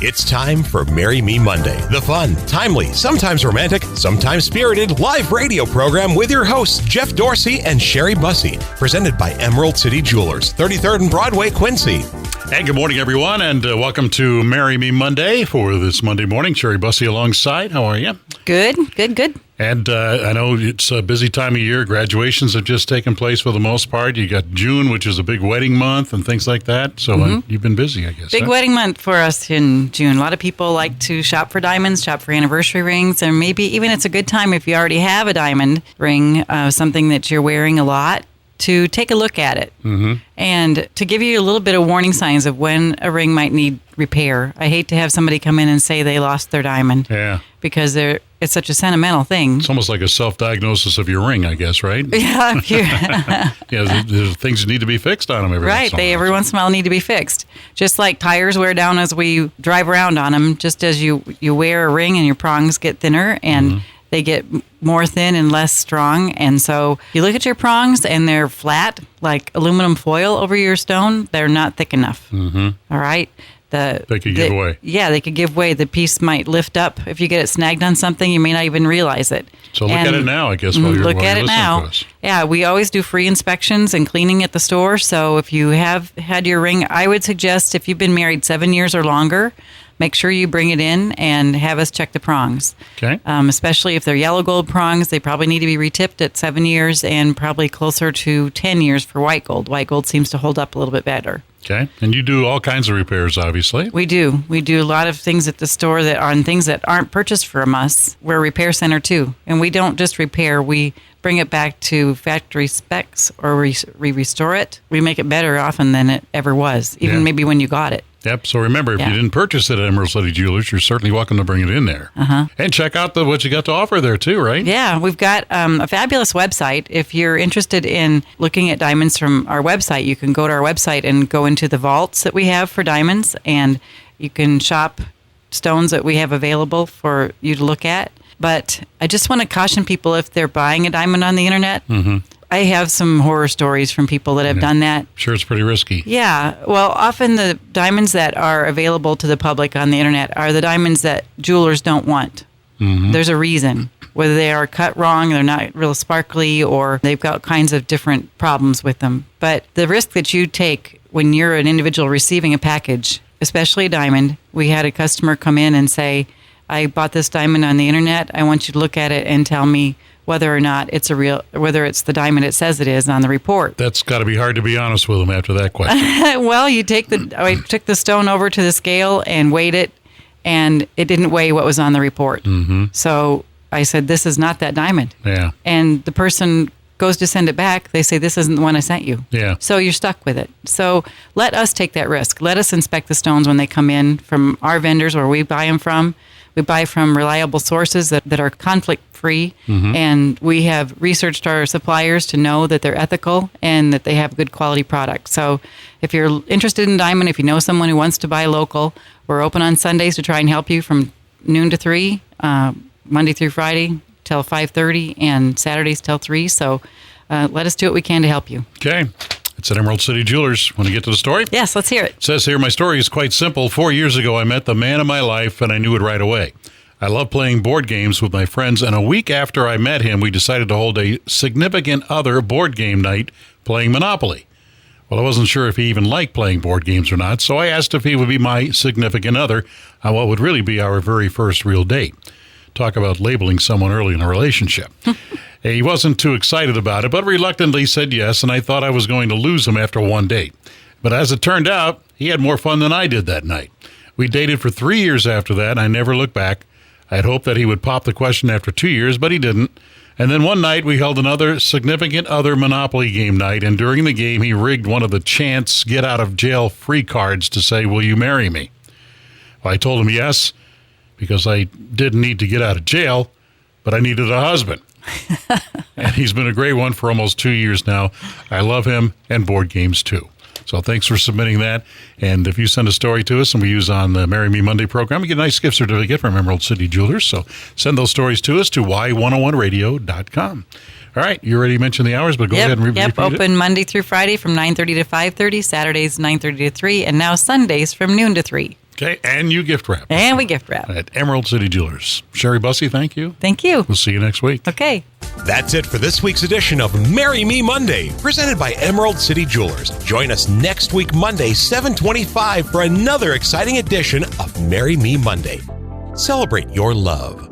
It's time for Marry Me Monday, the fun, timely, sometimes romantic, sometimes spirited live radio program with your hosts, Jeff Dorsey and Sherry Bussey, presented by Emerald City Jewelers, 33rd and Broadway, Quincy. Hey, good morning, everyone, and welcome to Marry Me Monday for this Monday morning. Sherry Bussey alongside. How are you? Good. And I know it's a busy time of year. Graduations have just taken place for the most part. You got June, which is a big wedding month and things like that. So you've been busy, I guess. Big wedding month for us in June. A lot of people like to shop for diamonds, shop for anniversary rings, and maybe even it's a good time if you already have a diamond ring, something that you're wearing a lot, to take a look at it and to give you a little bit of warning signs of when a ring might need repair. I hate to have somebody come in and say they lost their diamond. Yeah. Because it's such a sentimental thing. It's almost like a self-diagnosis of your ring, I guess, right? Yeah. Yeah, there's things that need to be fixed on them every once in a while. Every once in a while need to be fixed. Just like tires wear down as we drive around on them, just as you wear a ring and your prongs get thinner and they get more thin and less strong. And so you look at your prongs and they're flat, like aluminum foil over your stone. They're not thick enough. All right? They could give way. Yeah, they could give way. The piece might lift up. If you get it snagged on something, you may not even realize it. So look at it now, I guess, while you're listening to us. Yeah, we always do free inspections and cleaning at the store. So if you have had your ring, I would suggest if you've been married 7 years or longer, make sure you bring it in and have us check the prongs. Okay. Especially if they're yellow gold prongs, they probably need to be retipped at 7 years and probably closer to 10 years for white gold. White gold seems to hold up a little bit better. Okay. And you do all kinds of repairs, obviously. We do. We do a lot of things at the store that are things that aren't purchased from us. We're a repair center, too. And we don't just repair. We bring it back to factory specs or we restore it. We make it better often than it ever was, even maybe when you got it. Yep. So remember, if you didn't purchase it at Emerald City Jewelers, you're certainly welcome to bring it in there. And check out what you got to offer there, too, right? Yeah. We've got a fabulous website. If you're interested in looking at diamonds from our website, you can go to our website and go into the vaults that we have for diamonds, and you can shop stones that we have available for you to look at. But I just want to caution people if they're buying a diamond on the internet. I have some horror stories from people that have done that. Sure, it's pretty risky. Yeah. Well, often the diamonds that are available to the public on the internet are the diamonds that jewelers don't want. There's a reason. Whether they are cut wrong, they're not real sparkly, or they've got kinds of different problems with them. But the risk that you take when you're an individual receiving a package, especially a diamond, we had a customer come in and say, I bought this diamond on the internet. I want you to look at it and tell me whether or not it's whether it's the diamond it says it is on the report. That's got to be hard to be honest with them after that question. Well, I took the stone over to the scale and weighed it, and it didn't weigh what was on the report. So I said, this is not that diamond. Yeah. And the person goes to send it back. They say, this isn't the one I sent you. Yeah. So you're stuck with it. So let us take that risk. Let us inspect the stones when they come in from our vendors where we buy them from. We buy from reliable sources that are conflict-free, and we have researched our suppliers to know that they're ethical and that they have good quality products. So if you're interested in diamond, if you know someone who wants to buy local, we're open on Sundays to try and help you from noon to 3, Monday through Friday till 5:30, and Saturdays till 3. So let us do what we can to help you. Okay. It's at Emerald City Jewelers. Want to get to the story? Yes, let's hear it. It says here, my story is quite simple. 4 years ago, I met the man of my life, and I knew it right away. I love playing board games with my friends, and a week after I met him, we decided to hold a significant other board game night playing Monopoly. Well, I wasn't sure if he even liked playing board games or not, so I asked if he would be my significant other on what would really be our very first real date. Talk about labeling someone early in a relationship. He wasn't too excited about it, but reluctantly said yes, and I thought I was going to lose him after one date. But as it turned out, he had more fun than I did that night. We dated for 3 years after that, and I never looked back. I had hoped that he would pop the question after 2 years, but he didn't. And then one night, we held another significant other Monopoly game night, and during the game, he rigged one of the chance get-out-of-jail-free cards to say, will you marry me? Well, I told him yes, because I didn't need to get out of jail, but I needed a husband. And he's been a great one for almost 2 years now. I love him and board games too. So thanks for submitting that. And if you send a story to us and we use on the Marry Me Monday program, you get a nice gift certificate from Emerald City Jewelers. So send those stories to us to y101radio.com. All right, you already mentioned the hours, but go ahead and repeat it. Open Monday through Friday from 9:30 to 5:30, Saturdays 9:30 to 3, and now Sundays from noon to 3. Okay, and you gift wrap. And we gift wrap. At Emerald City Jewelers. Sherry Bussey, thank you. Thank you. We'll see you next week. Okay. That's it for this week's edition of Marry Me Monday, presented by Emerald City Jewelers. Join us next week, Monday, 7:25, for another exciting edition of Marry Me Monday. Celebrate your love.